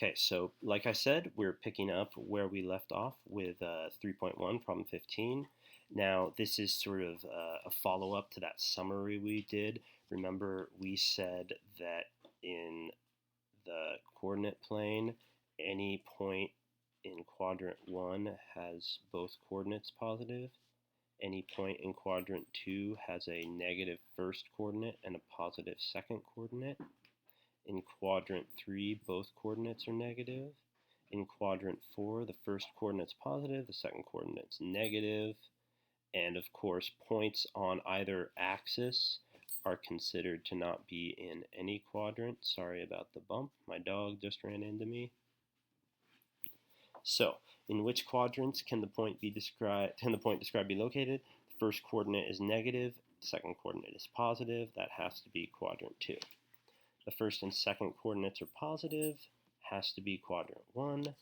Okay, so like I said, we're picking up where we left off with 3.1, problem 15. Now, this is sort of a follow-up to that summary we did. Remember, we said that in the coordinate plane, any point in quadrant 1 has both coordinates positive. Any point in quadrant 2 has a negative first coordinate and a positive second coordinate. In quadrant 3, both coordinates are negative. In quadrant 4, the first coordinate's positive, the second coordinate's negative. And of course, points on either axis are considered to not be in any quadrant. Sorry about the bump. My dog just ran into me. So, in which quadrants can the point be described be located? The first coordinate is negative, the second coordinate is positive. That has to be quadrant 2. The first and second coordinates are positive, has to be quadrant 1.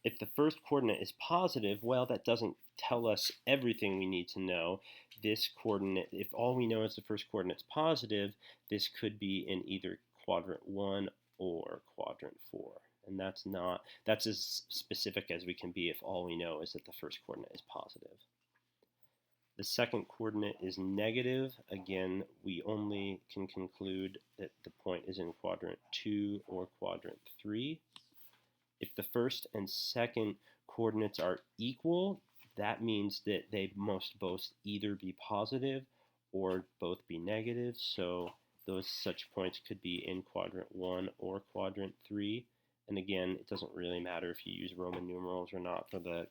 If the first coordinate is positive, well, that doesn't tell us everything we need to know. This coordinate, if all we know is the first coordinate's positive, this could be in either quadrant 1 or quadrant 4. And that's as specific as we can be if all we know is that the first coordinate is positive. The second coordinate is negative. Again, we only can conclude that the point is in quadrant 2 or quadrant 3. If the first and second coordinates are equal, that means that they must both either be positive or both be negative. So those such points could be in quadrant 1 or quadrant 3. And again, it doesn't really matter if you use Roman numerals or not for the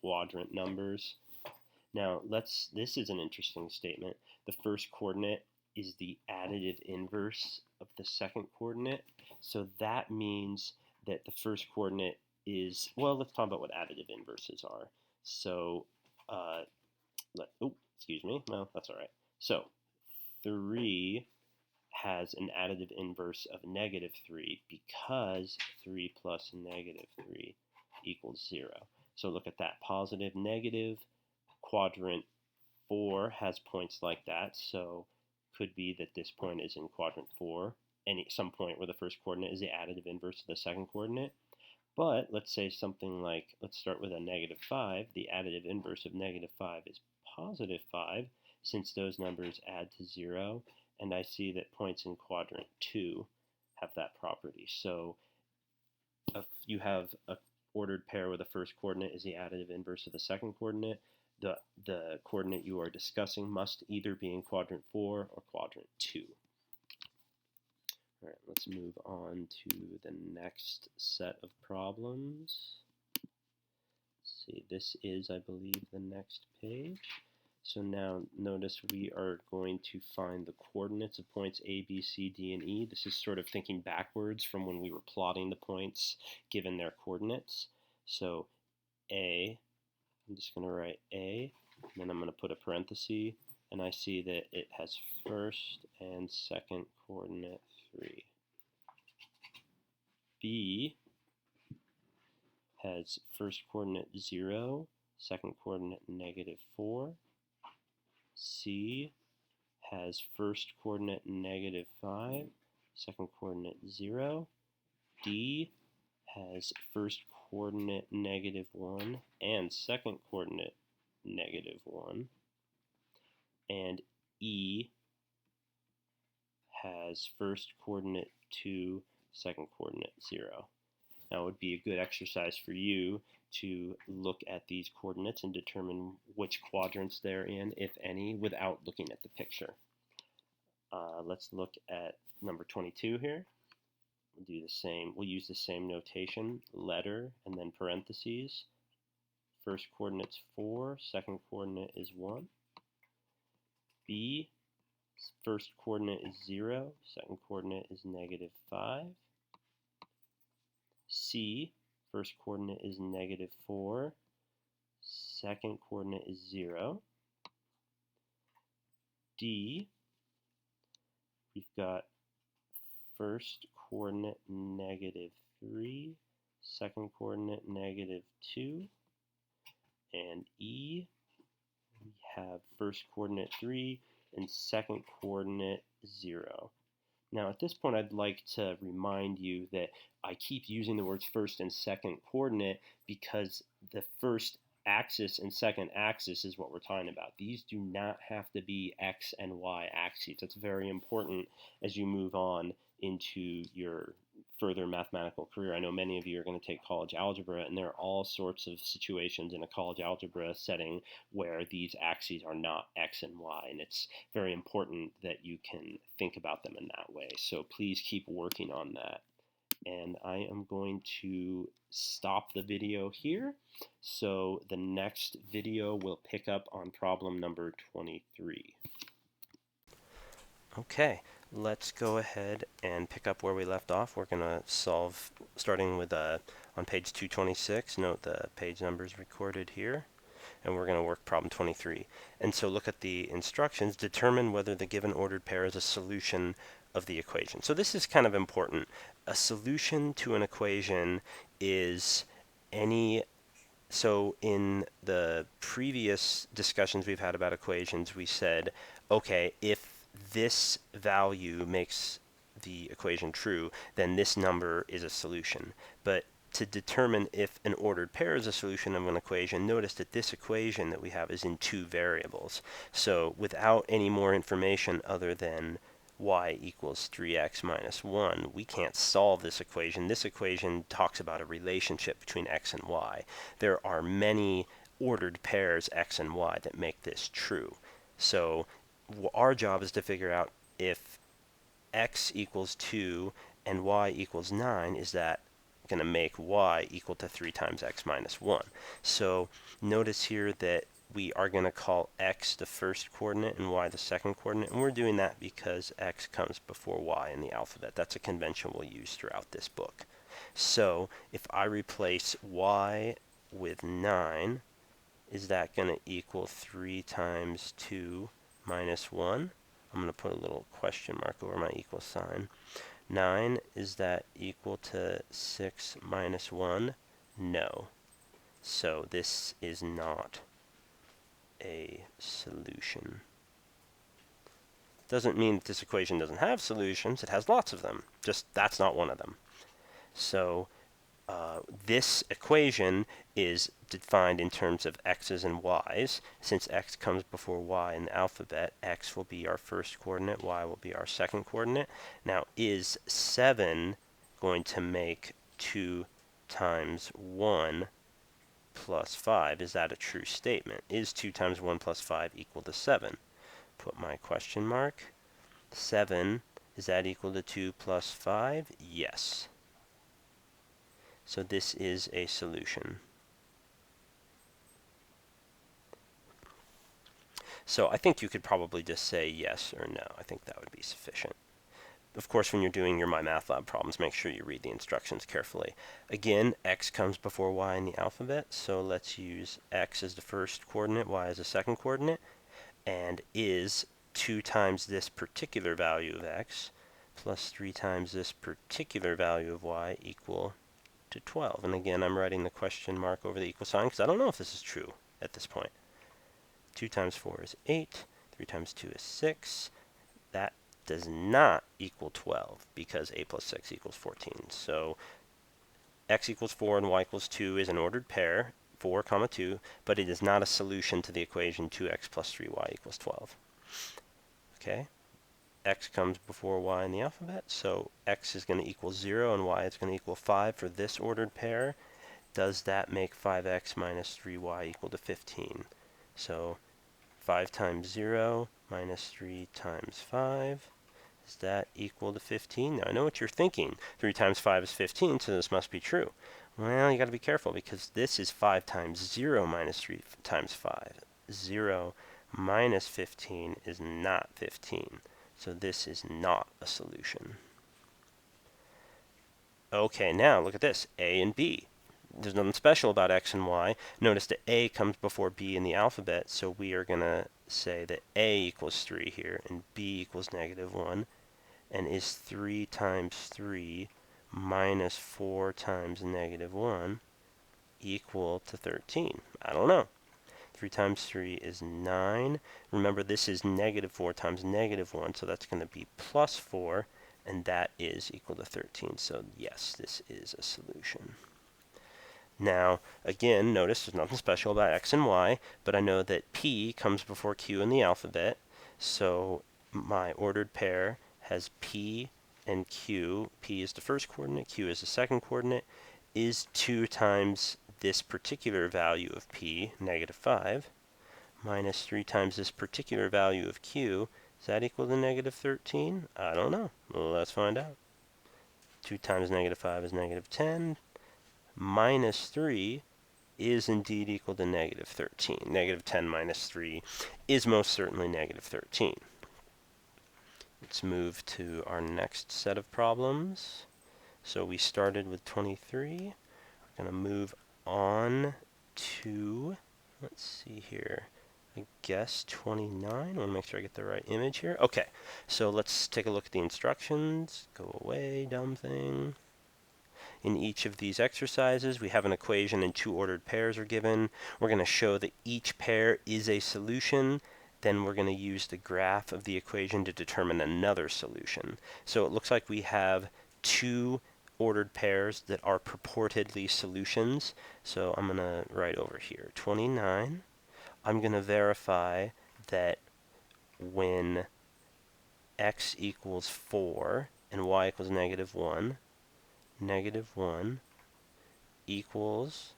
quadrant numbers. Now, this is an interesting statement. The first coordinate is the additive inverse of the second coordinate. So that means that the first coordinate is, well, let's talk about what additive inverses are. So, excuse me. Well, that's all right. So, 3 has an additive inverse of negative 3 because 3 plus negative 3 equals 0. So look at that. Positive, negative. Quadrant 4 has points like that, so could be that this point is in quadrant 4, some point where the first coordinate is the additive inverse of the second coordinate. But let's say something like, let's start with a negative 5. The additive inverse of negative 5 is positive 5, since those numbers add to 0, and I see that points in quadrant 2 have that property. So if you have a ordered pair where the first coordinate is the additive inverse of the second coordinate, the coordinate you are discussing must either be in quadrant 4 or quadrant 2. All right, let's move on to the next set of problems. Let's see, this is, I believe, the next page. So now notice we are going to find the coordinates of points A, B, C, D, and E. This is sort of thinking backwards from when we were plotting the points given their coordinates. So A, I'm just going to write A, and then I'm going to put a parenthesis, and I see that it has first and second coordinate 3. B has first coordinate 0, second coordinate negative 4. C has first coordinate negative 5, second coordinate 0. D has first coordinate negative 1 and second coordinate negative 1. And E has first coordinate 2, second coordinate 0. Now it would be a good exercise for you to look at these coordinates and determine which quadrants they're in, if any, without looking at the picture. Let's look at number 22 here. We'll do the same. We'll use the same notation, letter, and then parentheses. First coordinate's 4, second coordinate is 1. B, first coordinate is 0, second coordinate is negative 5. C, first coordinate is negative 4, second coordinate is 0. D, we've got first coordinate negative 3, second coordinate negative 2. And E, we have first coordinate 3 and second coordinate 0. Now at this point I'd like to remind you that I keep using the words first and second coordinate because the first axis and second axis is what we're talking about. These do not have to be x and y axes. That's very important as you move on into your further mathematical career. I know many of you are going to take college algebra, and there are all sorts of situations in a college algebra setting where these axes are not x and y, and it's very important that you can think about them in that way. So please keep working on that. And I am going to stop the video here. So the next video will pick up on problem number 23. Okay, let's go ahead and pick up where we left off. We're going to solve, starting with on page 226. Note the page numbers recorded here. And we're going to work problem 23. And so look at the instructions. Determine whether the given ordered pair is a solution of the equation. So this is kind of important. A solution to an equation is any... So in the previous discussions we've had about equations, we said, okay, if this value makes the equation true, then this number is a solution. But to determine if an ordered pair is a solution of an equation, notice that this equation that we have is in two variables. So without any more information other than y equals 3x minus 1, we can't solve this equation. This equation talks about a relationship between x and y. There are many ordered pairs x and y that make this true. So our job is to figure out if x equals 2 and y equals 9, is that going to make y equal to 3 times x minus 1. So notice here that we are going to call x the first coordinate and y the second coordinate, and we're doing that because x comes before y in the alphabet. That's a convention we'll use throughout this book. So if I replace y with 9, is that going to equal 3 times 2 minus 1? I'm going to put a little question mark over my equal sign. 9, is that equal to 6 minus 1? No. So this is not a solution. Doesn't mean that this equation doesn't have solutions. It has lots of them. Just that's not one of them. So this equation is defined in terms of x's and y's. Since x comes before y in the alphabet, x will be our first coordinate, y will be our second coordinate. Now, is 7 going to make 2 times 1 plus 5? Is that a true statement? Is 2 times 1 plus 5 equal to 7? Put my question mark. 7, is that equal to 2 plus 5? Yes. So this is a solution. So I think you could probably just say yes or no. I think that would be sufficient. Of course, when you're doing your My Math Lab problems, make sure you read the instructions carefully. Again, x comes before y in the alphabet, so let's use x as the first coordinate, y as the second coordinate, and is 2 times this particular value of x plus 3 times this particular value of y equal to 12. And again, I'm writing the question mark over the equal sign because I don't know if this is true at this point. 2 times 4 is 8. 3 times 2 is 6. That does not equal 12 because 8 plus 6 equals 14. So x equals 4 and y equals 2 is an ordered pair, 4 comma 2, but it is not a solution to the equation 2x plus 3y equals 12. Okay? X comes before y in the alphabet, so x is going to equal 0 and y is going to equal 5 for this ordered pair. Does that make 5x minus 3y equal to 15? So 5 times 0 minus 3 times 5, is that equal to 15? Now I know what you're thinking. 3 times 5 is 15, so this must be true. Well, you got to be careful because this is 5 times 0 minus 3 times 5. 0 minus 15 is not 15. So this is not a solution. Okay, now look at this, a and b. There's nothing special about x and y. Notice that a comes before b in the alphabet, so we are going to say that a equals 3 here, and b equals negative 1. And is 3 times 3 minus 4 times negative 1 equal to 13? I don't know. 3 times 3 is 9. Remember, this is negative 4 times negative 1, so that's going to be plus 4. and that is equal to 13. So yes, this is a solution. Now, again, notice there's nothing special about x and y, but I know that p comes before q in the alphabet, so my ordered pair has p and q. P is the first coordinate, q is the second coordinate, is 2 times this particular value of p, -5, minus 3 times this particular value of q. Is that equal to -13? I don't know. Well, let's find out. 2 times -5 is -10. Minus 3 is indeed equal to -13. -10 minus 3 is most certainly -13. Let's move to our next set of problems. So we started with 23. We're going to move on to, let's see here, I guess 29. I want to make sure I get the right image here. Okay, so let's take a look at the instructions. Go away, dumb thing. In each of these exercises, we have an equation and 2 ordered pairs are given. We're going to show that each pair is a solution. Then we're going to use the graph of the equation to determine another solution. So it looks like we have 2 ordered pairs that are purportedly solutions. So I'm going to write over here 29. I'm going to verify that when x equals 4 and y equals -1, -1 equals,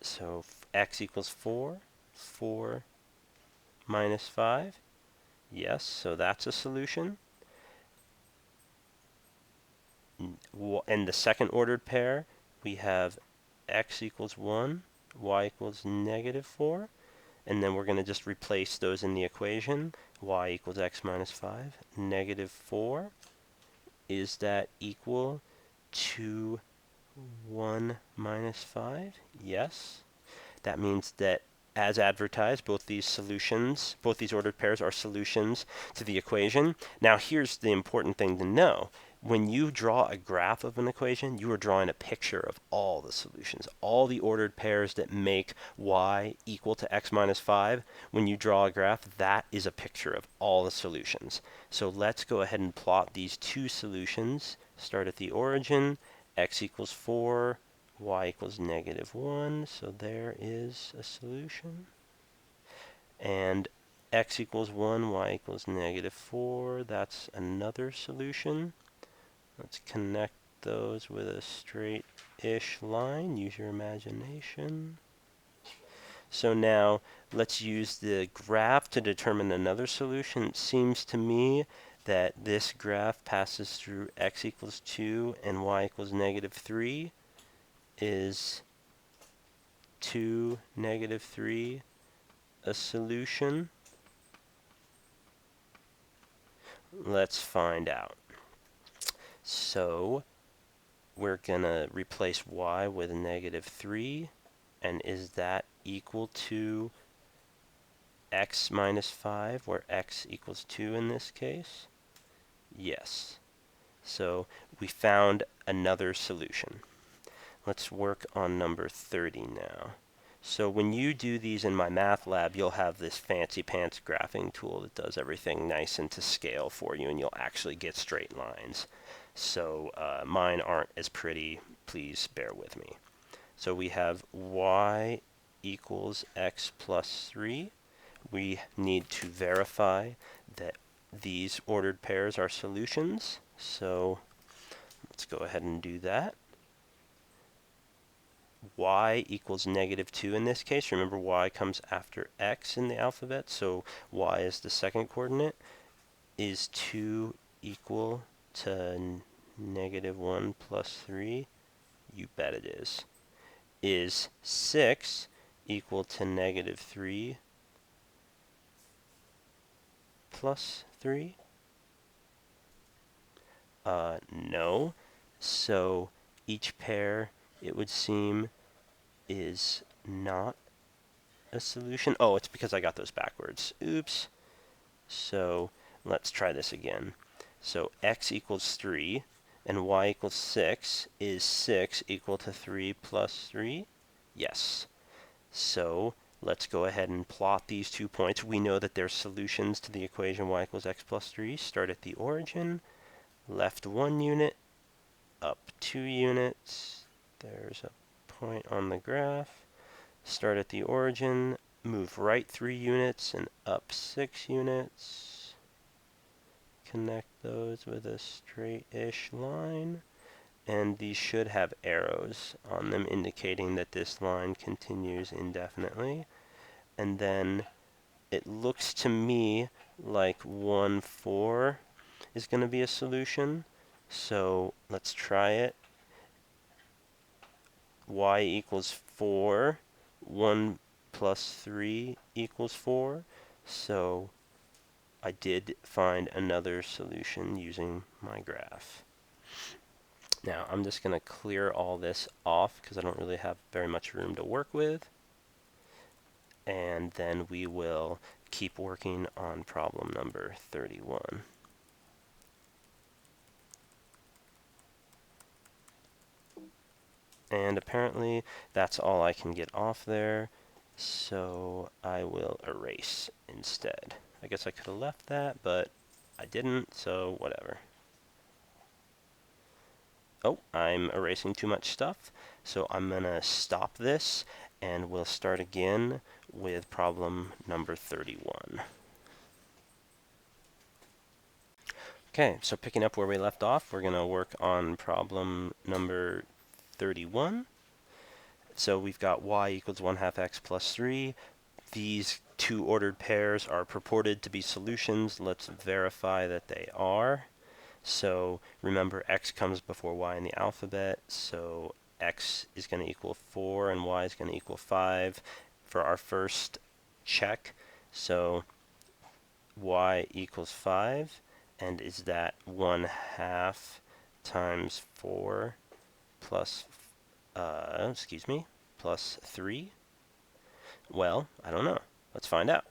so x equals 4, 4 minus 5, yes, so that's a solution. And the second ordered pair, we have x equals 1, y equals -4, and then we're going to just replace those in the equation. Y equals x minus 5, -4. Is that equal to 1 minus 5? Yes. That means that, as advertised, both these ordered pairs are solutions to the equation. Now, here's the important thing to know. When you draw a graph of an equation, you are drawing a picture of all the solutions, all the ordered pairs that make y equal to x minus 5. When you draw a graph, that is a picture of all the solutions. So let's go ahead and plot these 2 solutions. Start at the origin, x equals 4, y equals -1, so there is a solution. And x equals 1, y equals -4, that's another solution. Let's connect those with a straight-ish line. Use your imagination. So now let's use the graph to determine another solution. It seems to me that this graph passes through x equals 2 and y equals -3. Is 2, -3 a solution? Let's find out. So we're going to replace y with -3, and is that equal to x minus 5, where x equals 2 in this case? Yes. So we found another solution. Let's work on number 30 now. So when you do these in my math lab, you'll have this fancy pants graphing tool that does everything nice and to scale for you, and you'll actually get straight lines. So mine aren't as pretty. Please bear with me. So we have y equals x plus 3. We need to verify that these ordered pairs are solutions. So let's go ahead and do that. Y equals -2 in this case. Remember, y comes after x in the alphabet, so y is the second coordinate. Is 2 equal to -1 plus 3? You bet it is. Is 6 equal to -3 plus 3? No. So each pair, it would seem, is not a solution. Oh, it's because I got those backwards. Oops. So let's try this again. So x equals 3 and y equals 6. Is 6 equal to 3 plus 3? Yes. So let's go ahead and plot these 2 points. We know that they're solutions to the equation y equals x plus 3. Start at the origin, left 1 unit, up 2 units. There's a point on the graph. Start at the origin, move right 3 units and up 6 units. Connect those with a straight-ish line. And these should have arrows on them indicating that this line continues indefinitely. And then it looks to me like 1, 4 is going to be a solution. So let's try it. Y equals 4. 1 plus 3 equals 4. So I did find another solution using my graph. Now I'm just going to clear all this off because I don't really have very much room to work with. And then we will keep working on problem number 31. And apparently that's all I can get off there, so I will erase instead. I guess I could have left that, but I didn't, so whatever. Oh, I'm erasing too much stuff, so I'm going to stop this, and we'll start again with problem number 31. Okay, so picking up where we left off, we're going to work on problem number 31. So we've got y equals 1/2 x plus 3. These two ordered pairs are purported to be solutions. Let's verify that they are. So remember, x comes before y in the alphabet, so x is going to equal 4 and y is going to equal 5 for our first check. So y equals 5, and is that 1/2 times 4 plus, plus 3? Well, I don't know. Let's find out.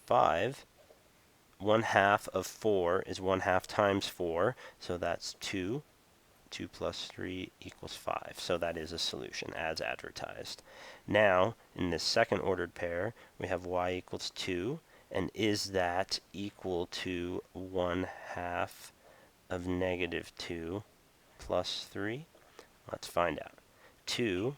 5, 1/2 of 4 is 1/2 times 4, so that's 2. 2 plus 3 equals 5. So that is a solution, as advertised. Now, in this second ordered pair, we have y equals 2, and is that equal to 1/2 of negative 2 plus 3? Let's find out. 2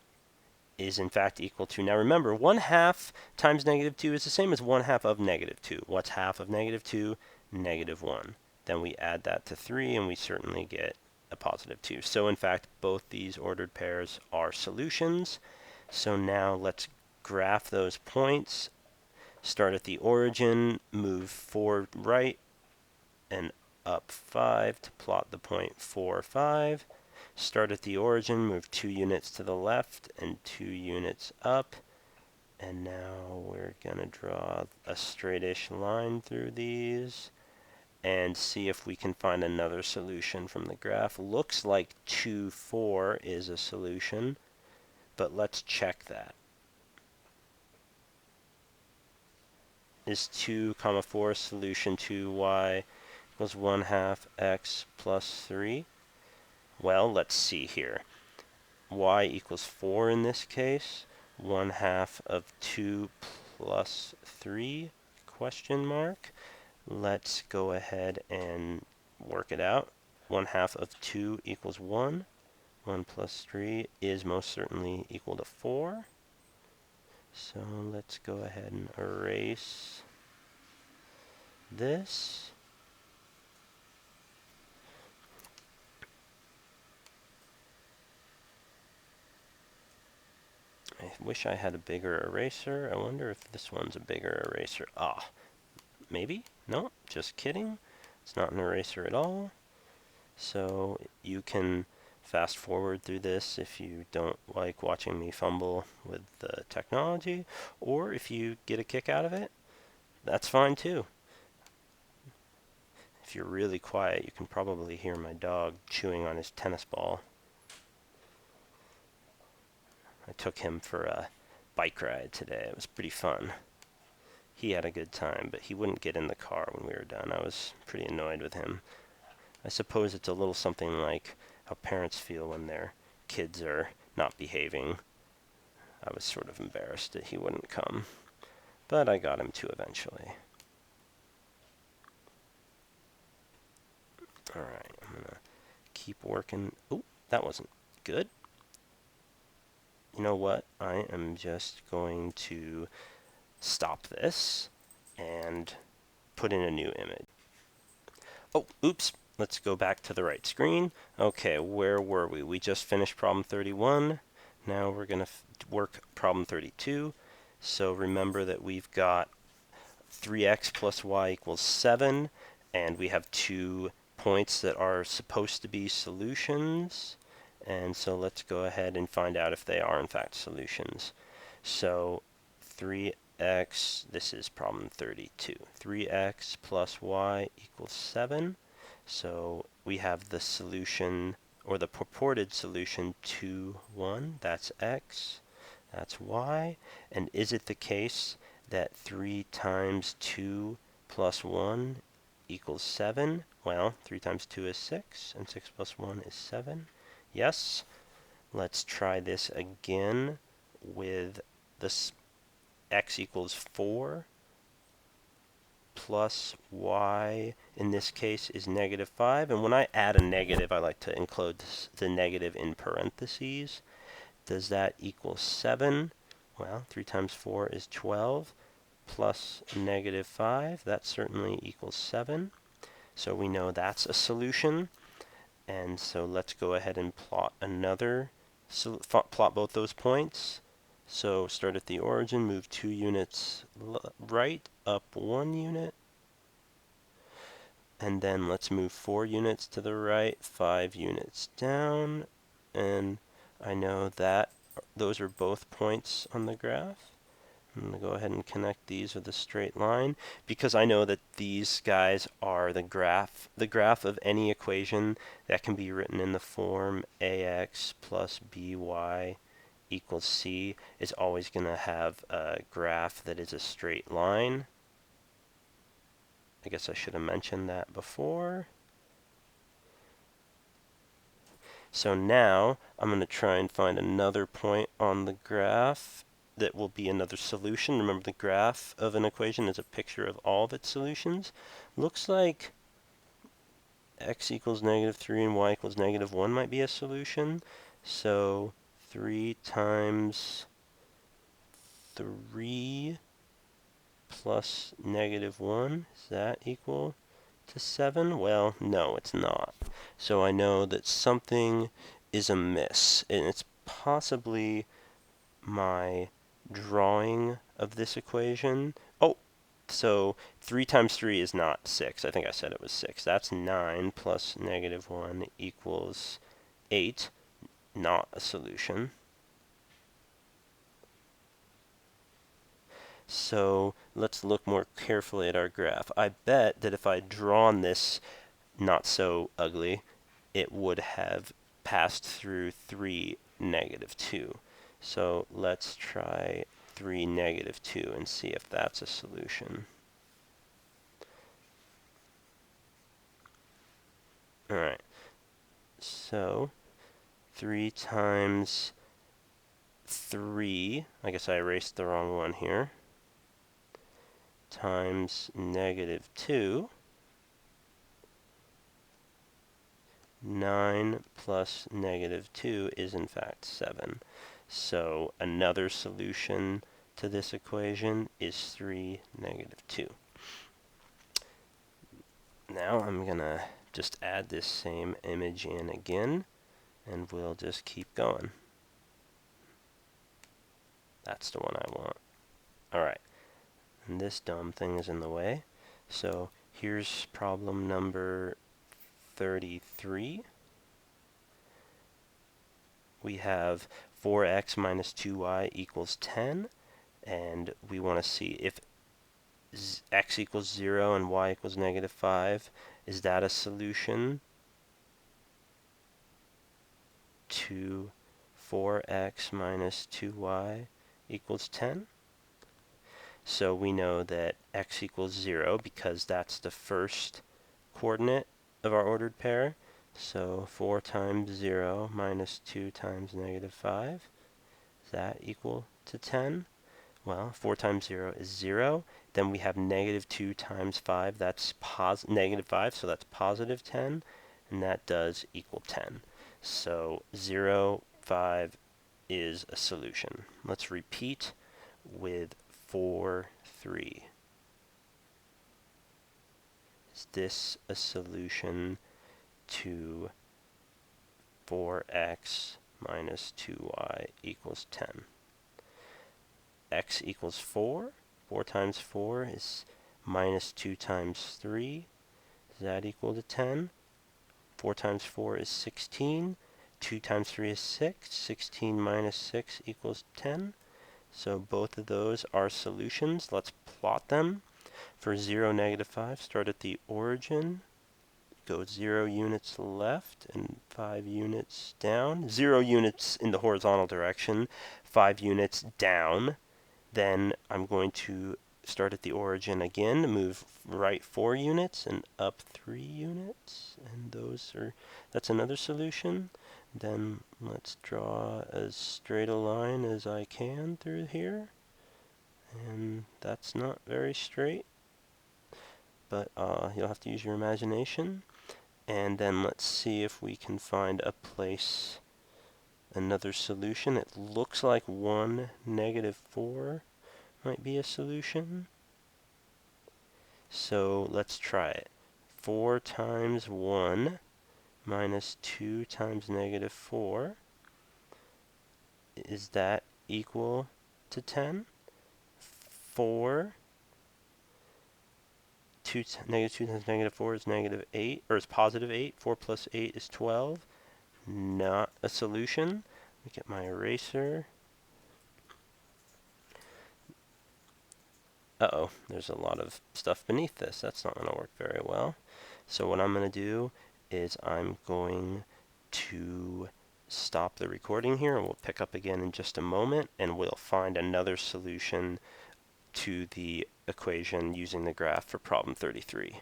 is in fact equal to, now remember, 1/2 times negative 2 is the same as 1/2 of negative 2. What's half of negative 2? Negative 1. Then we add that to 3, and we certainly get a positive 2. So in fact, both these ordered pairs are solutions. So now let's graph those points. Start at the origin, move 4 right, and up 5 to plot the point 4, 5. Start at the origin, move 2 units to the left and 2 units up. And now we're going to draw a straightish line through these and see if we can find another solution from the graph. Looks like 2, 4 is a solution, but let's check that. Is 2, 4 solution to y equals 1/2 x plus 3? Well, let's see here. Y equals 4 in this case. 1/2 of 2 plus 3, question mark. Let's go ahead and work it out. 1/2 of 2 equals 1. 1 plus 3 is most certainly equal to 4. So let's go ahead and erase this. I wish I had a bigger eraser. I wonder if this one's a bigger eraser. Ah, maybe? No, just kidding. It's not an eraser at all. So you can fast forward through this if you don't like watching me fumble with the technology, or if you get a kick out of it, that's fine too. If you're really quiet, you can probably hear my dog chewing on his tennis ball. I took him for a bike ride today. It was pretty fun. He had a good time, but he wouldn't get in the car when we were done. I was pretty annoyed with him. I suppose it's a little something like how parents feel when their kids are not behaving. I was sort of embarrassed that he wouldn't come. but I got him to eventually. Alright, I'm going to keep working. Oh, that wasn't good. You know what? I am just going to stop this and put in a new image. Oh, oops. Let's go back to the right screen. Okay, where were we? We just finished problem 31. Now we're going to work problem 32. So remember that we've got 3x plus y equals 7, and we have 2 points that are supposed to be solutions. And so let's go ahead and find out if they are in fact solutions. So 3x, this is problem 32. 3x plus y equals 7. So we have the solution, or the purported solution 2, 1. That's x. That's y. And is it the case that 3 times 2 plus 1 equals 7? Well, 3 times 2 is 6, and 6 plus 1 is 7. Yes. Let's try this again with this x equals 4 plus y, in this case, is negative 5. And when I add a negative, I like to include the negative in parentheses. Does that equal 7? Well, 3 times 4 is 12, plus negative 5. That certainly equals 7. So we know that's a solution. And so let's go ahead and plot another, plot both those points. So start at the origin, move 2 units right, up 1 unit. And then let's move 4 units to the right, 5 units down. And I know that those are both points on the graph. I'm going to go ahead and connect these with a straight line, because I know that these guys are the graph of any equation that can be written in the form ax plus by equals c is always going to have a graph that is a straight line. I guess I should have mentioned that before. So now I'm going to try and find another point on the graph that will be another solution. Remember, the graph of an equation is a picture of all of its solutions. Looks like x equals negative 3 and y equals negative 1 might be a solution. So 3 times 3 plus negative 1, is that equal to 7? Well, no, it's not. So I know that something is amiss, and it's possibly my drawing of this equation. Oh, so 3 times 3 is not 6. I think I said it was 6. That's 9 plus negative 1 equals 8. Not a solution. So let's look more carefully at our graph. I bet that if I'd drawn this not so ugly, it would have passed through 3, negative 2. So let's try 3, negative 2 and see if that's a solution. Alright, so 3 times 3, I guess I erased the wrong one here, times negative 2, 9 plus negative 2 is in fact 7. So another solution to this equation is 3, negative 2. Now I'm going to just add this same image in again, and we'll just keep going. That's the one I want. Alright, and this dumb thing is in the way. So here's problem number 33. We have 4x minus 2y equals 10, and we want to see if x equals 0 and y equals negative 5. Is that a solution to 4x minus 2y equals 10? So we know that x equals 0 because that's the first coordinate of our ordered pair. So 4 times 0 minus 2 times negative 5. Is that equal to 10? Well, 4 times 0 is 0. Then we have negative 2 times 5. That's negative 5, so that's positive 10. And that does equal 10. So 0, 5 is a solution. Let's repeat with 4, 3. Is this a solution to 4x minus 2y equals 10? X equals 4. 4 times 4 is minus 2 times 3. Does that equal to 10? 4 times 4 is 16. 2 times 3 is 6. 16 minus 6 equals 10. So both of those are solutions. Let's plot them. For 0, negative 5, start at the origin. Go 0 units left and 5 units down. 0 units in the horizontal direction, 5 units down. Then I'm going to start at the origin again, move right 4 units and up 3 units. And that's another solution. Then let's draw as straight a line as I can through here. And that's not very straight, but you'll have to use your imagination. And then let's see if we can find a place, another solution. It looks like 1, negative 4 might be a solution. So let's try it. 4 times 1 minus 2 times negative 4. Is that equal to 10? 4 negative 2 times negative 4 is negative 8, or is positive 8. 4 plus 8 is 12. Not a solution. Let me get my eraser. Uh-oh, there's a lot of stuff beneath this. That's not going to work very well. So what I'm going to do is I'm going to stop the recording here, and we'll pick up again in just a moment, and we'll find another solution to the equation using the graph for problem 33.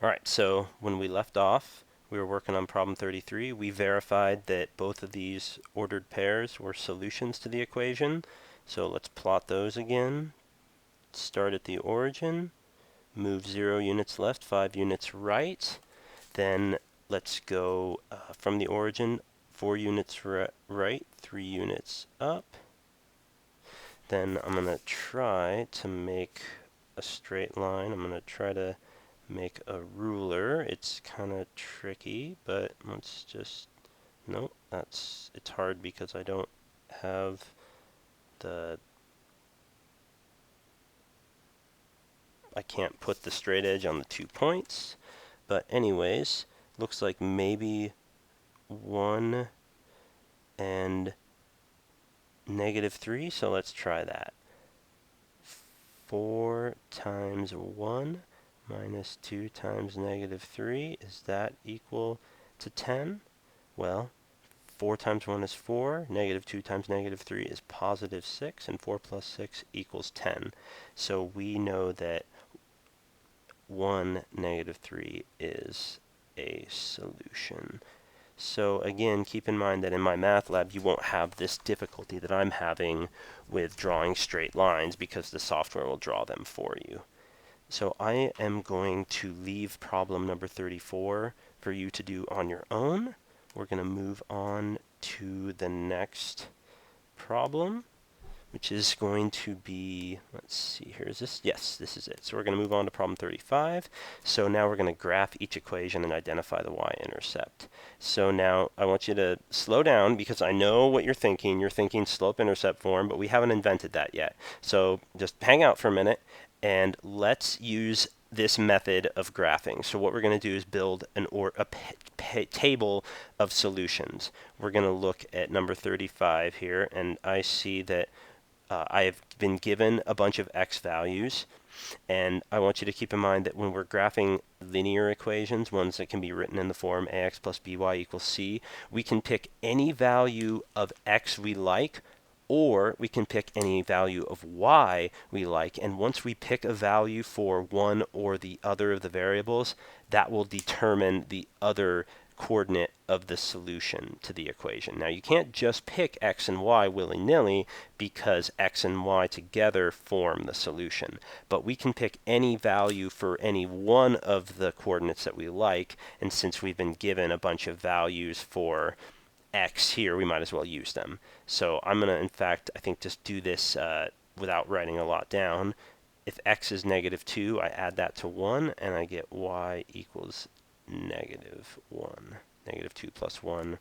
Alright, so when we left off, we were working on problem 33. We verified that both of these ordered pairs were solutions to the equation. So let's plot those again. Start at the origin, move 0 units left, 5 units right. Then let's go from the origin, 4 units right, 3 units up. Then I'm going to try to make a straight line. I'm going to try to make a ruler. It's kind of tricky, but let's just, nope, it's hard because I don't have I can't put the straight edge on the 2 points. But anyways, looks like maybe 1 and negative 3, so let's try that. 4 times 1 minus 2 times negative 3, is that equal to 10? Well, 4 times 1 is 4, negative 2 times negative 3 is positive 6, and 4 plus 6 equals 10. So we know that 1, negative 3 is a solution. So again, keep in mind that in my math lab, you won't have this difficulty that I'm having with drawing straight lines because the software will draw them for you. So I am going to leave problem number 34 for you to do on your own. We're going to move on to the next problem, which is going to be, let's see here, is this? Yes, this is it. So we're going to move on to problem 35. So now we're going to graph each equation and identify the y-intercept. So now I want you to slow down because I know what you're thinking. You're thinking slope-intercept form, but we haven't invented that yet. So just hang out for a minute and let's use this method of graphing. So what we're going to do is build a table of solutions. We're going to look at number 35 here, and I see that I have been given a bunch of x values, and I want you to keep in mind that when we're graphing linear equations, ones that can be written in the form ax plus by equals c, we can pick any value of x we like, or we can pick any value of y we like, and once we pick a value for one or the other of the variables, that will determine the other coordinate of the solution to the equation. Now you can't just pick x and y willy-nilly because x and y together form the solution, but we can pick any value for any one of the coordinates that we like, and since we've been given a bunch of values for x here, we might as well use them. So I'm going to, in fact, I think just do this without writing a lot down. If x is -2, I add that to 1, and I get y equals -1. -2 plus 1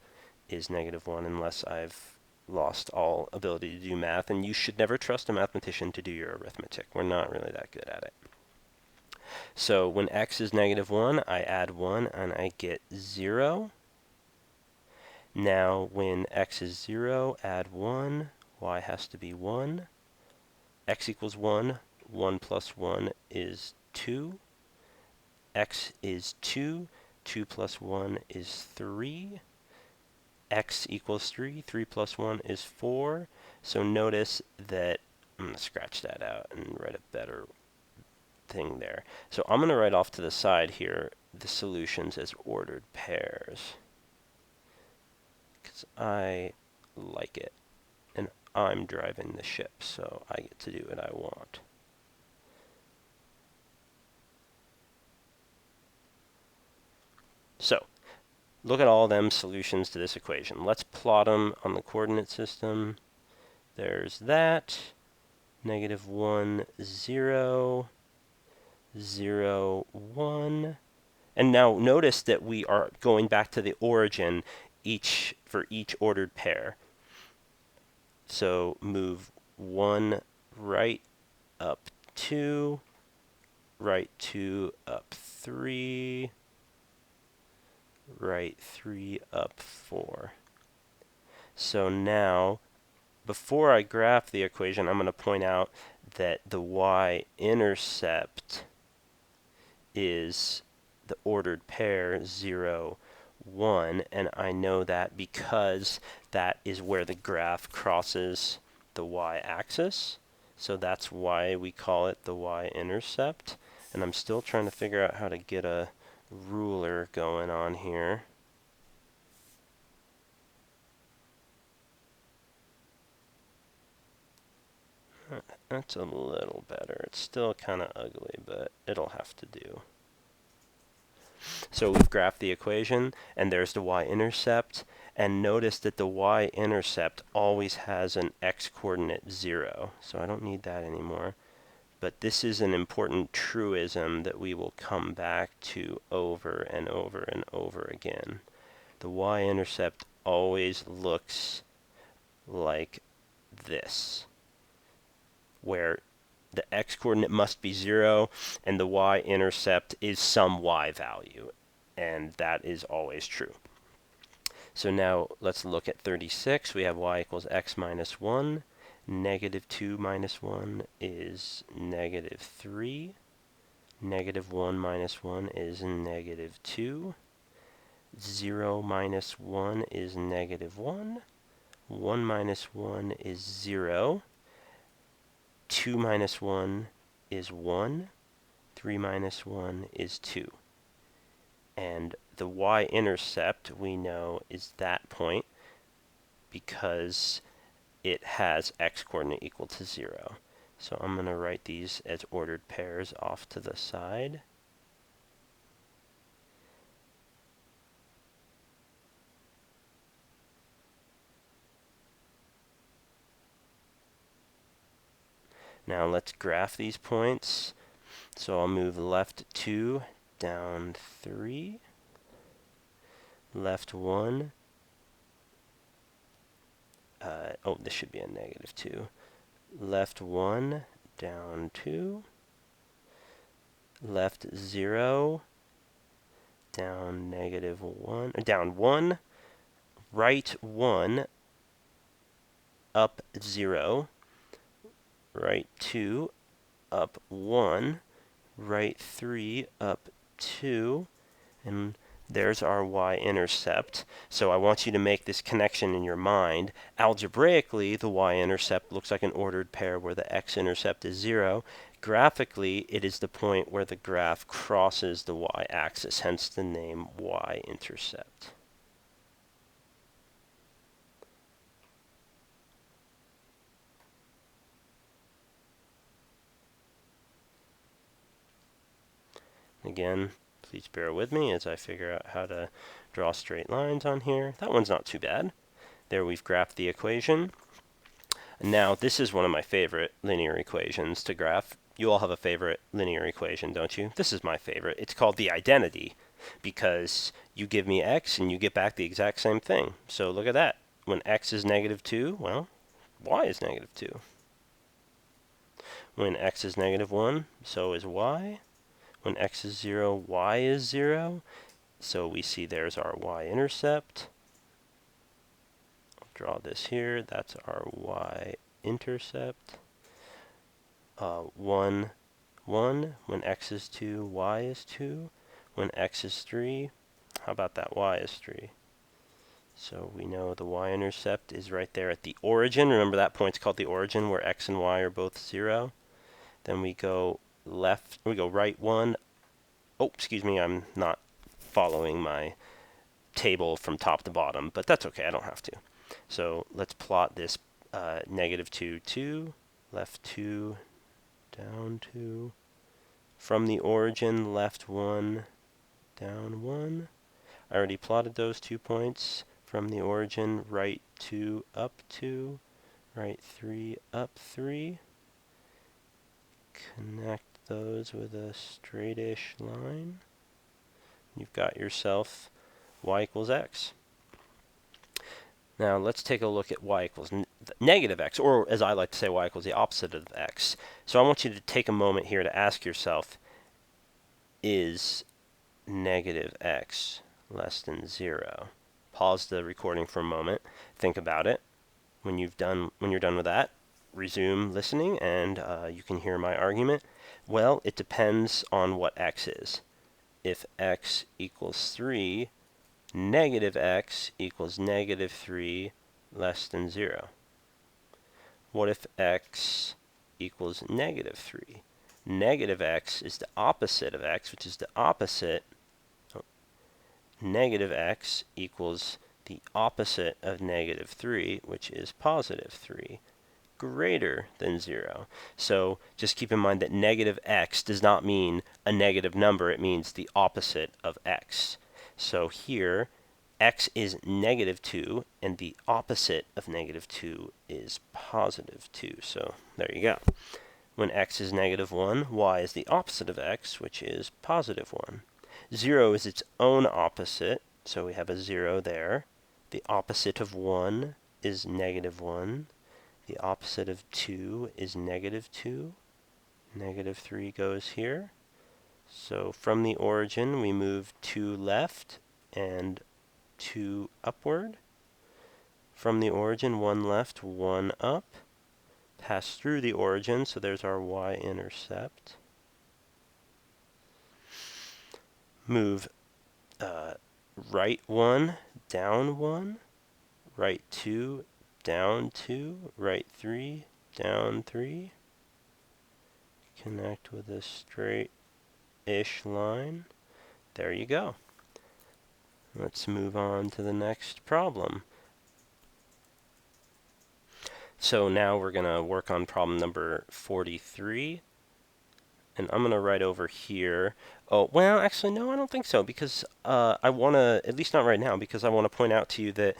is -1 unless I've lost all ability to do math, and you should never trust a mathematician to do your arithmetic. We're not really that good at it. So when x is -1, I add 1, and I get 0. Now when x is 0, add 1, y has to be 1. X equals 1, 1 plus 1 is 2. X is 2, 2 plus 1 is 3. X equals 3, 3 plus 1 is 4. So notice that, I'm going to scratch that out and write a better thing there. So I'm going to write off to the side here the solutions as ordered pairs, because I like it, and I'm driving the ship, so I get to do what I want. So, look at all them solutions to this equation. Let's plot them on the coordinate system. There's that, -1, 0, 0, 1. And now notice that we are going back to the origin for each ordered pair. So move 1 right, up 2, right 2, up 3, right 3, up 4. So now, before I graph the equation, I'm going to point out that the y-intercept is the ordered pair 0, 1, and I know that because that is where the graph crosses the y-axis. So that's why we call it the y-intercept. And I'm still trying to figure out how to get a ruler going on here. That's a little better. It's still kind of ugly, but it'll have to do. So we've graphed the equation, and there's the y-intercept. And notice that the y-intercept always has an x-coordinate 0. So I don't need that anymore. But this is an important truism that we will come back to over and over and over again. The y-intercept always looks like this, where the x-coordinate must be 0, and the y-intercept is some y value. And that is always true. So now let's look at 36. We have y equals x minus 1. -2 minus 1 is -3. -1 minus 1 is -2. 0 minus 1 is -1. 1 minus 1 is 0. 2 minus 1 is 1. 3 minus 1 is 2. And the y-intercept, we know, is that point because it has x-coordinate equal to 0. So I'm going to write these as ordered pairs off to the side. Now let's graph these points. So I'll move left 2, down 3, left 1. Oh, this should be a -2. Left 1, down 2, left 0, down -1, down 1, right 1, up 0, right 2, up 1, right 3, up 2, and there's our y-intercept. So I want you to make this connection in your mind. Algebraically, the y-intercept looks like an ordered pair where the x-intercept is 0. Graphically, it is the point where the graph crosses the y-axis, hence the name y-intercept. Again, please bear with me as I figure out how to draw straight lines on here. That one's not too bad. There we've graphed the equation. Now, this is one of my favorite linear equations to graph. You all have a favorite linear equation, don't you? This is my favorite. It's called the identity, because you give me x and you get back the exact same thing. So look at that. When x is negative 2, well, y is negative 2. When x is negative 1, so is y. When x is 0, y is 0. So we see there's our y-intercept. I'll draw this here. That's our y-intercept. 1, 1. When x is 2, y is 2. When x is 3, how about that y is 3? So we know the y-intercept is right there at the origin. Remember that point's called the origin, where x and y are both 0. Then we go left, we go right 1. Oh, excuse me, I'm not following my table from top to bottom, but that's okay, I don't have to. So let's plot this negative 2, 2, left 2, down 2. From the origin, left 1, down 1. I already plotted those 2 points. From the origin, right 2, up 2, right 3, up 3. Connect those with a straightish line. You've got yourself y equals x. Now let's take a look at y equals negative x, or as I like to say, y equals the opposite of x. So I want you to take a moment here to ask yourself, is negative x less than 0? Pause the recording for a moment, think about it. When you're done with that, resume listening, and you can hear my argument. Well, it depends on what x is. If x equals 3, negative x equals negative 3 less than 0. What if x equals negative 3? Negative x is the opposite of x, which is the opposite. Negative x equals the opposite of negative 3, which is positive 3, greater than 0. So just keep in mind that negative x does not mean a negative number. It means the opposite of x. So here, x is negative 2, and the opposite of negative 2 is positive 2. So there you go. When x is negative 1, y is the opposite of x, which is positive 1. 0 is its own opposite, so we have a 0 there. The opposite of 1 is negative 1. The opposite of 2 is negative 2. Negative 3 goes here. So from the origin, we move 2 left and 2 upward. From the origin, 1 left, 1 up. Pass through the origin, so there's our y-intercept. Move right 1, down 1, right 2, down 2, right 3, down 3. Connect with a straight-ish line. There you go. Let's move on to the next problem. So now we're going to work on problem number 43. And I'm going to write over here. Oh, well, actually, no, I don't think so, because I want to, at least not right now, because I want to point out to you that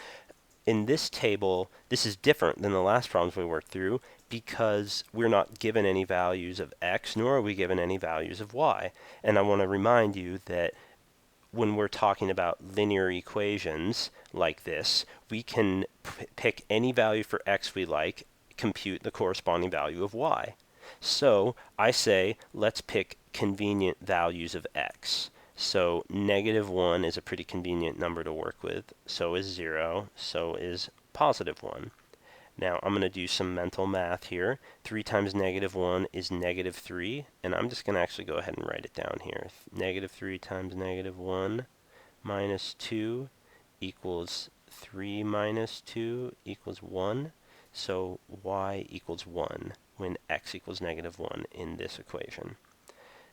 in this table, this is different than the last problems we worked through, because we're not given any values of x, nor are we given any values of y. And I want to remind you that when we're talking about linear equations like this, we can pick any value for x we like, compute the corresponding value of y. So I say, let's pick convenient values of x. So negative 1 is a pretty convenient number to work with. So is 0. So is positive 1. Now I'm going to do some mental math here. 3 times negative 1 is negative 3. And I'm just going to actually go ahead and write it down here. Negative 3 times negative 1 minus 2 equals 3 minus 2 equals 1. So y equals 1. when x equals -1 in this equation.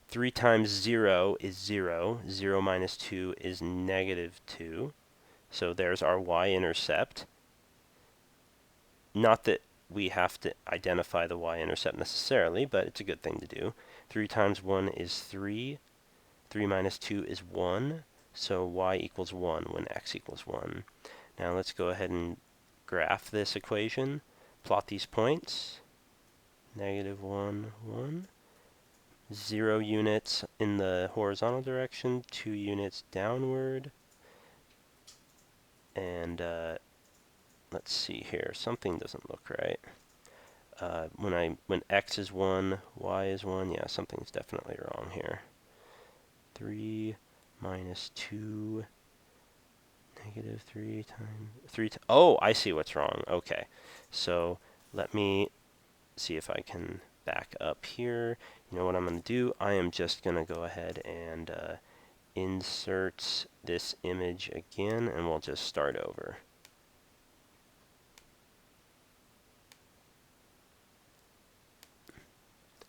3 times 0 is 0. 0 minus 2 is -2. So there's our y-intercept. Not that we have to identify the y-intercept necessarily, but it's a good thing to do. 3 times 1 is 3. 3 minus 2 is 1. So y equals 1 when x equals 1. Now let's go ahead and graph this equation. Plot these points. -1, 1. 0 units in the horizontal direction, 2 units downward. And let's see here, something doesn't look right. When x is 1, y is 1, yeah, something's definitely wrong here. 3 minus 2, -3 times 3. Oh, I see what's wrong. Okay, so let me see if I can back up here. You know what I'm going to do? I am just going to go ahead and insert this image again, and we'll just start over.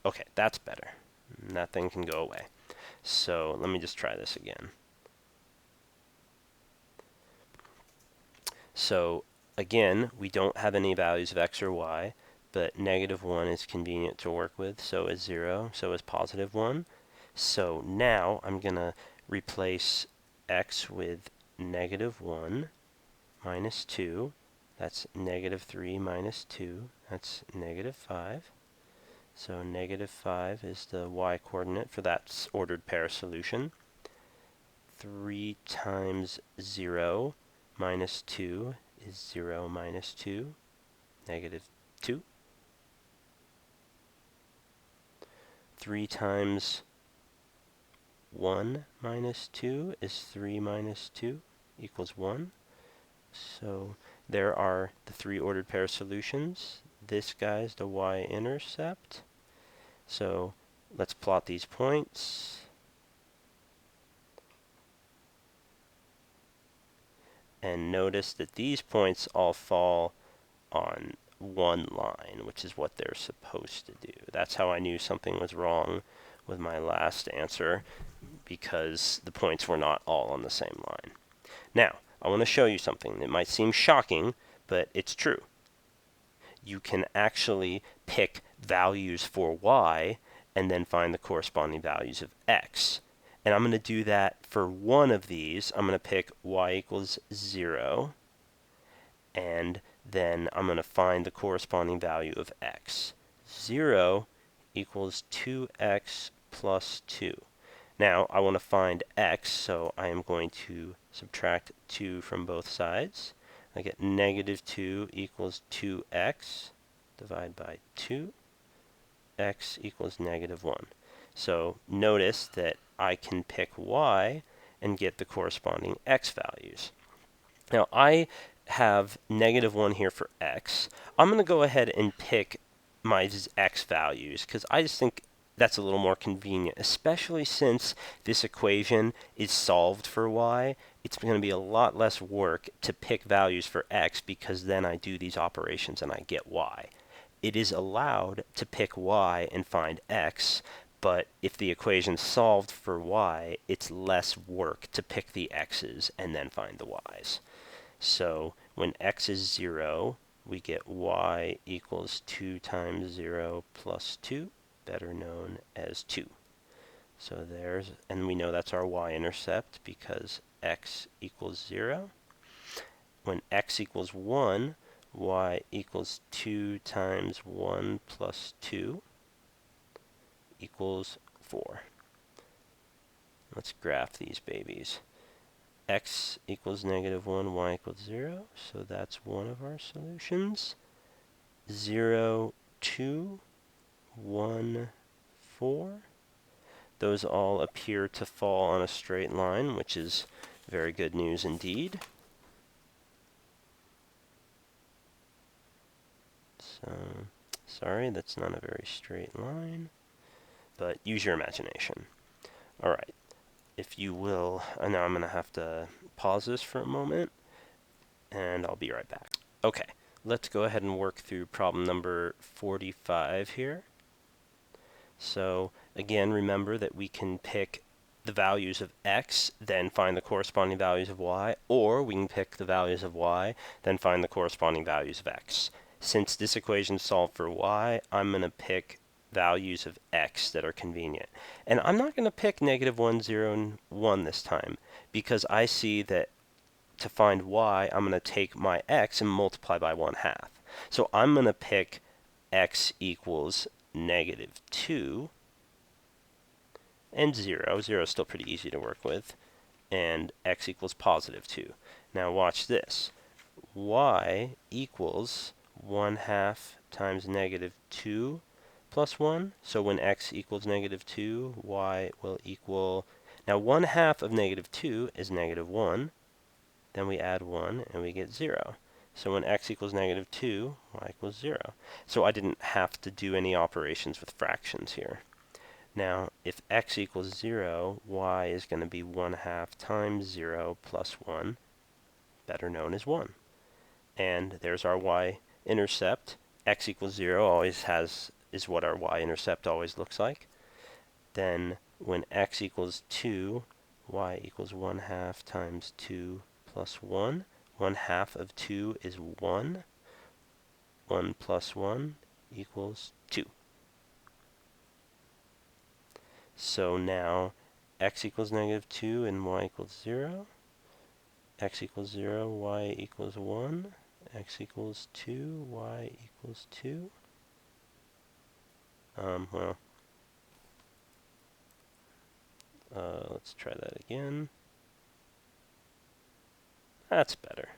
Okay, that's better. That thing can go away. So let me just try this again. So again, we don't have any values of x or y, but -1 is convenient to work with. So is 0. So is +1. So now I'm going to replace x with -1 minus 2. That's -3 minus 2. That's -5. So -5 is the y-coordinate for that ordered pair solution. 3 times 0 minus 2 is 0 minus 2, -2. 3 times 1 minus 2 is 3 minus 2 equals 1. So there are the 3 ordered pair solutions. This guy's the y-intercept. So let's plot these points. And notice that these points all fall on one line, which is what they're supposed to do. That's how I knew something was wrong with my last answer, because the points were not all on the same line. Now, I want to show you something that might seem shocking, but it's true. You can actually pick values for y and then find the corresponding values of x. And I'm going to do that for one of these. I'm going to pick y equals 0, and then I'm going to find the corresponding value of x. 0 equals 2x plus 2. Now, I want to find x, so I am going to subtract 2 from both sides. I get -2 equals 2x, divide by 2, x equals -1. So notice that I can pick y and get the corresponding x values. Now, I have -1 here for x. I'm going to go ahead and pick my x values, because I just think that's a little more convenient, especially since this equation is solved for y. It's going to be a lot less work to pick values for x, because then I do these operations and I get y. It is allowed to pick y and find x, but if the equation's solved for y, it's less work to pick the x's and then find the y's. So when x is 0, we get y equals 2 times 0 plus 2, better known as 2. So there's, and we know that's our y-intercept because x equals 0. When x equals 1, y equals 2 times 1 plus 2 equals 4. Let's graph these babies. X equals -1, y equals 0, so that's one of our solutions. 0, 2, 1, 4. Those all appear to fall on a straight line, which is very good news indeed. So, sorry, that's not a very straight line, but use your imagination. All right. If you will, now I'm going to have to pause this for a moment, and I'll be right back. Okay, let's go ahead and work through problem number 45 here. So again, remember that we can pick the values of x, then find the corresponding values of y, or we can pick the values of y, then find the corresponding values of x. Since this equation is solved for y, I'm going to pick values of x that are convenient. And I'm not going to pick -1, 0, and 1 this time, because I see that to find y, I'm going to take my x and multiply by 1/2. So I'm going to pick x equals -2 and 0. 0 is still pretty easy to work with. And x equals +2. Now watch this. Y equals 1/2 times -2 plus 1. So when x equals -2, y will equal... Now 1/2 of -2 is -1. Then we add 1 and we get 0. So when x equals -2, y equals 0. So I didn't have to do any operations with fractions here. Now, if x equals 0, y is going to be 1/2 times 0 plus 1, better known as 1. And there's our y-intercept. X equals 0 always is what our y-intercept always looks like. Then when x equals 2, y equals 1/2 times 2 plus 1. 1/2 of 2 is 1. 1 plus 1 equals 2. So now x equals -2 and y equals 0. X equals 0, y equals 1. X equals 2, y equals 2. Let's try that again. That's better.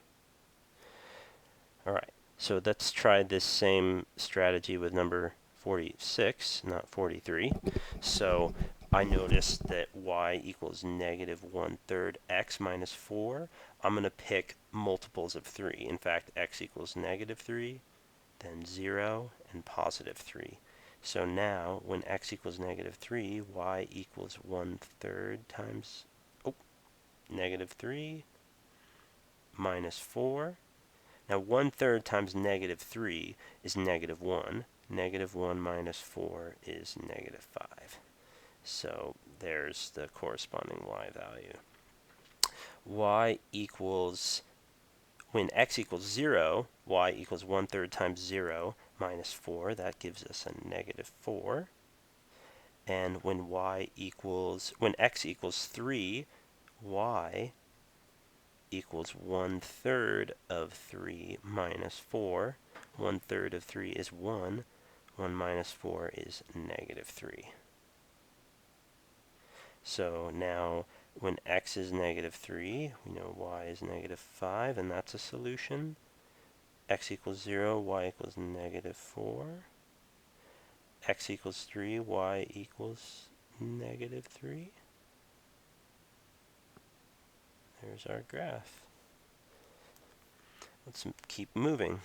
Alright, so let's try this same strategy with number 46, not 43. So I noticed that y equals -1/3 x minus 4. I'm going to pick multiples of 3. In fact, x equals -3, then 0, and +3. So now, when x equals -3, y equals 1/3 times, -3 minus 4. Now 1/3 times -3 is -1. -1 minus 4 is -5. So there's the corresponding y value. Y equals, when x equals 0, y equals 1/3 times 0 minus 4. That gives us a -4. And when x equals 3, y equals 1/3 of 3 minus 4. 1/3 of 3 is 1. 1 minus 4 is -3. So now, when x is -3, we know y is -5, and that's a solution. X equals 0, y equals -4. X equals 3, y equals -3. There's our graph. Let's keep moving.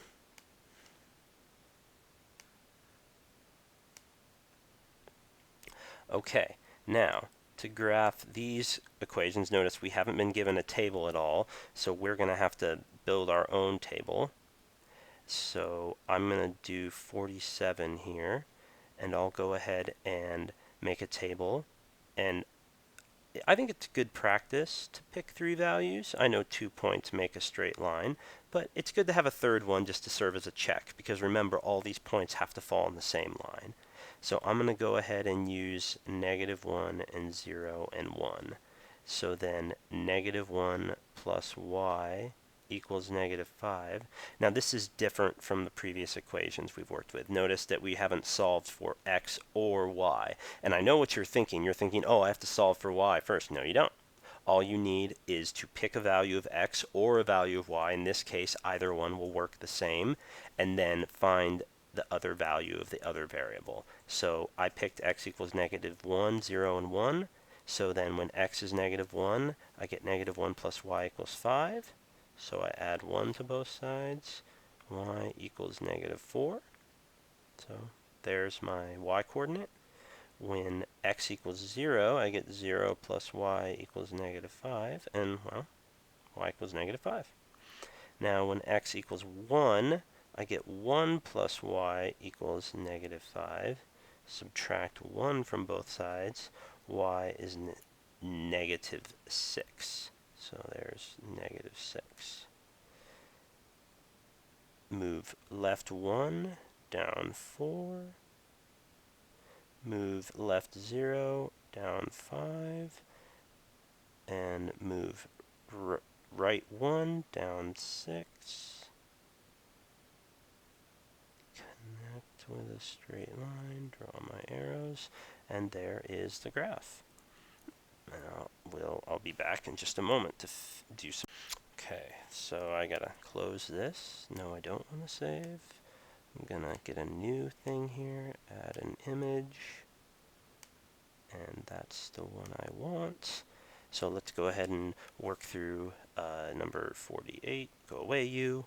Okay, now to graph these equations, notice we haven't been given a table at all, so we're going to have to build our own table. So I'm going to do 47 here, and I'll go ahead and make a table. And I think it's good practice to pick 3 values. I know 2 points make a straight line, but it's good to have a third one just to serve as a check, because remember, all these points have to fall in the same line. So I'm going to go ahead and use -1 and 0 and 1. So then -1 plus y equals -5. Now this is different from the previous equations we've worked with. Notice that we haven't solved for x or y. And I know what you're thinking. You're thinking, oh, I have to solve for y first. No, you don't. All you need is to pick a value of x or a value of y. In this case, either one will work the same. And then find the other value of the other variable. So I picked x equals -1, 0, and 1. So then when x is -1, I get -1 plus y equals 5. So I add 1 to both sides. Y equals -4. So there's my y coordinate. When x equals 0, I get 0 plus y equals -5. And, well, y equals -5. Now when x equals 1, I get 1 plus y equals negative 5. Subtract 1 from both sides. Y is negative 6. So there's negative 6. Move left 1, down 4. Move left 0, down 5. And move right 1, down 6. Connect with a straight line, draw my arrows, and there is the graph. Now I'll be back in just a moment to do some. Okay, so I gotta close this. No, I don't want to save. I'm gonna get a new thing here, add an image, and that's the one I want. So let's go ahead and work through number 48. Go away, you.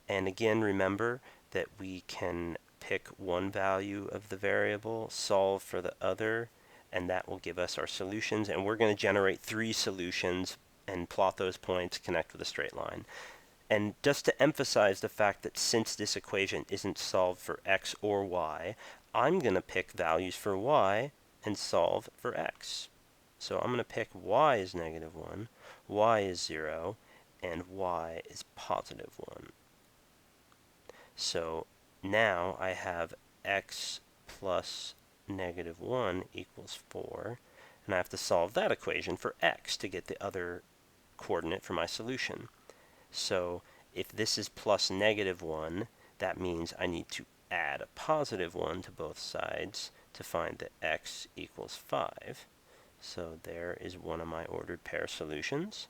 And again, remember that we can pick one value of the variable, solve for the other, and that will give us our solutions. And we're going to generate 3 solutions and plot those points, connect with a straight line. And just to emphasize the fact that since this equation isn't solved for x or y, I'm going to pick values for y and solve for x. So I'm going to pick y is negative 1, y is 0, and y is positive 1. So now I have x plus negative 1 equals 4, and I have to solve that equation for x to get the other coordinate for my solution. So if this is plus negative 1, that means I need to add a positive 1 to both sides to find that x equals 5. So there is one of my ordered pair solutions.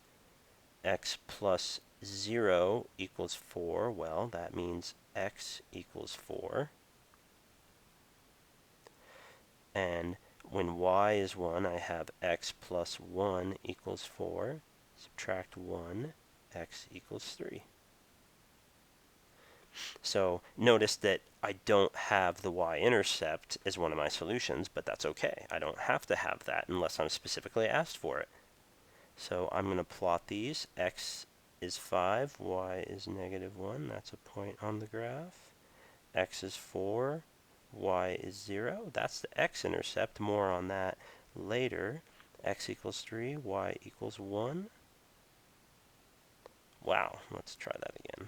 X plus 0 equals 4. Well, that means x equals 4. And when y is 1, I have x plus 1 equals 4. Subtract 1, x equals 3. So notice that I don't have the y-intercept as one of my solutions, but that's okay. I don't have to have that unless I'm specifically asked for it. So I'm going to plot these. X is 5, y is negative 1. That's a point on the graph. X is 4, y is 0. That's the x-intercept. More on that later. X equals 3, y equals 1. Wow, let's try that again.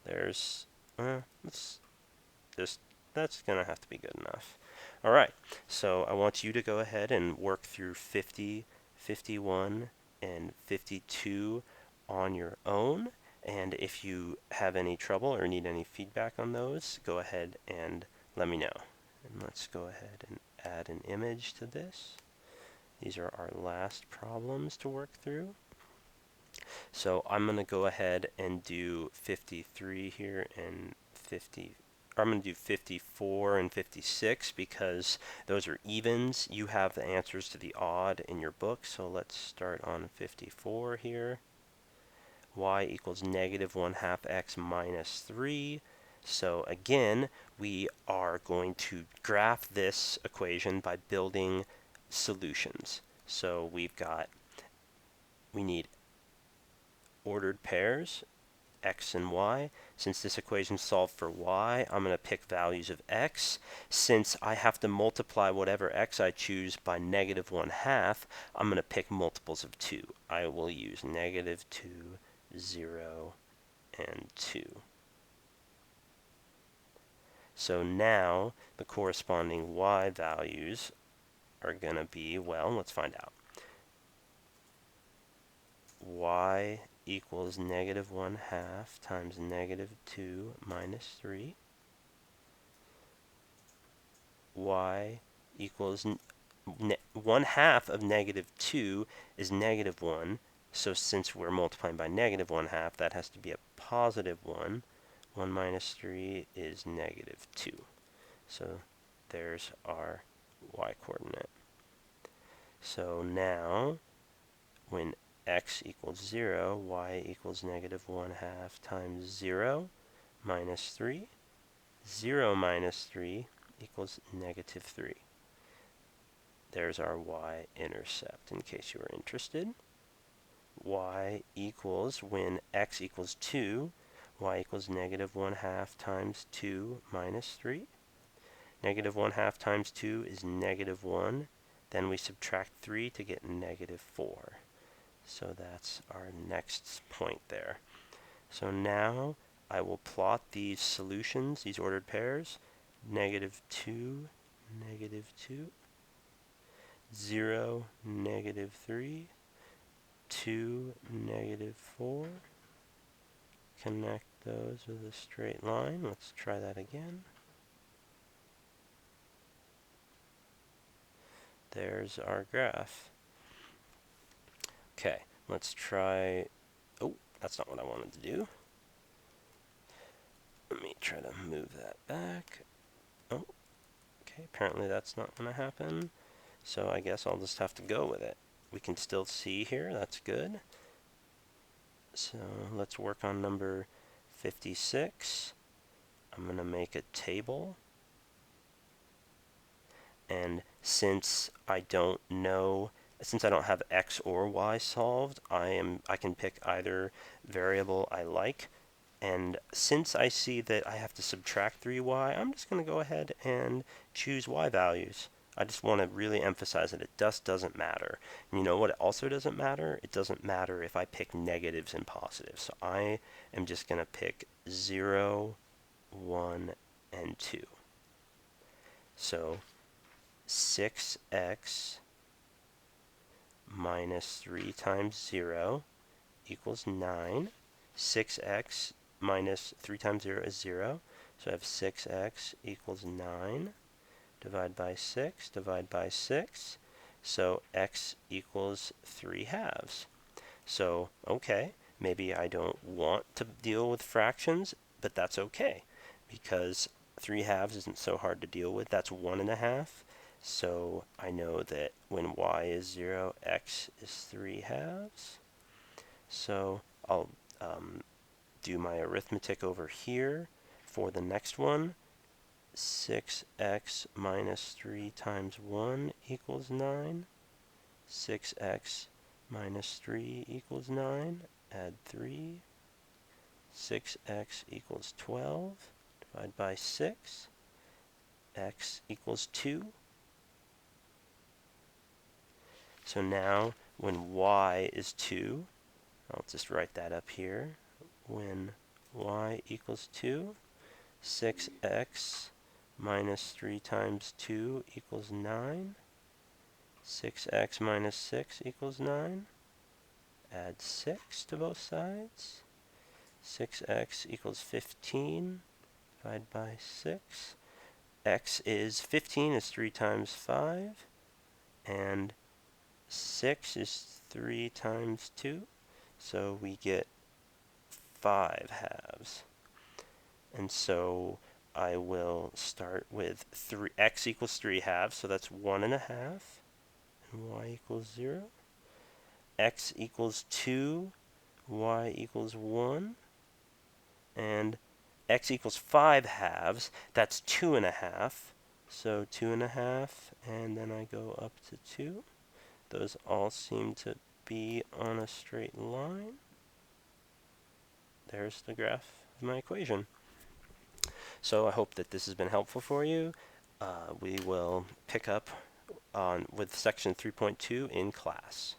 There's, that's going to have to be good enough. All right, so I want you to go ahead and work through 50, 51, and 52 on your own. And if you have any trouble or need any feedback on those, go ahead and let me know. And let's go ahead and add an image to this. These are our last problems to work through. So I'm going to go ahead and do 53 here and I'm going to do 54 and 56 because those are evens. You have the answers to the odd in your book, so let's start on 54 here. Y equals negative 1/2 x minus 3. So again, we are going to graph this equation by building solutions. So we need ordered pairs, x and y. Since this equation is solved for y, I'm going to pick values of x. Since I have to multiply whatever x I choose by negative 1/2, I'm going to pick multiples of 2. I will use negative 2, 0, and 2. So now the corresponding y values are going to be, well, let's find out. Y equals negative 1/2 times negative 2 minus 3. Y equals 1/2 of negative 2 is negative 1. So since we're multiplying by negative 1/2, that has to be a positive 1. 1 minus 3 is negative 2. So there's our y coordinate. So now, when x equals 0, y equals negative 1/2 times 0 minus 3. 0 minus 3 equals negative 3. There's our y-intercept, in case you were interested. y equals, when x equals 2, y equals negative 1/2 times 2 minus 3. Negative 1/2 times 2 is negative 1. Then we subtract 3 to get negative 4. So that's our next point there. So now I will plot these solutions, these ordered pairs. Negative 2, negative 2. 0, negative 3. 2, negative 4. Connect those with a straight line. Let's try that again. There's our graph. Okay, let's try... Oh, that's not what I wanted to do. Let me try to move that back. Oh, okay, apparently that's not going to happen. So I guess I'll just have to go with it. We can still see here, that's good. So let's work on number 56. I'm going to make a table. And since I don't have x or y solved, I can pick either variable I like. And since I see that I have to subtract 3y, I'm just going to go ahead and choose y values. I just want to really emphasize that it just doesn't matter. And you know what also doesn't matter? It doesn't matter if I pick negatives and positives. So I am just going to pick 0, 1, and 2. So 6x minus 3 times 0 equals 9. 6x minus 3 times 0 is 0. So I have 6x equals 9. Divide by 6, divide by 6. So x equals 3/2. So, okay, maybe I don't want to deal with fractions, but that's okay, because 3/2 isn't so hard to deal with. That's 1/2. So I know that when y is 0, x is 3/2. So I'll do my arithmetic over here for the next one. 6x minus 3 times 1 equals 9. 6x minus 3 equals 9. Add 3. 6x equals 12. Divide by 6. X equals 2. So now, when y is 2, I'll just write that up here. When y equals 2, 6x minus 3 times 2 equals 9. 6x minus 6 equals 9. Add 6 to both sides. 6x equals 15. Divide by 6. X is 15 is 3 times 5. And 6 is 3 times 2. So we get 5/2. And so I will start with x equals 3/2, so that's 1/2. And y equals 0. X equals 2, y equals 1. And x equals 5/2, that's 2/2. So 2/2, and then I go up to 2. Those all seem to be on a straight line. There's the graph of my equation. So I hope that this has been helpful for you. We will pick up with section 3.2 in class.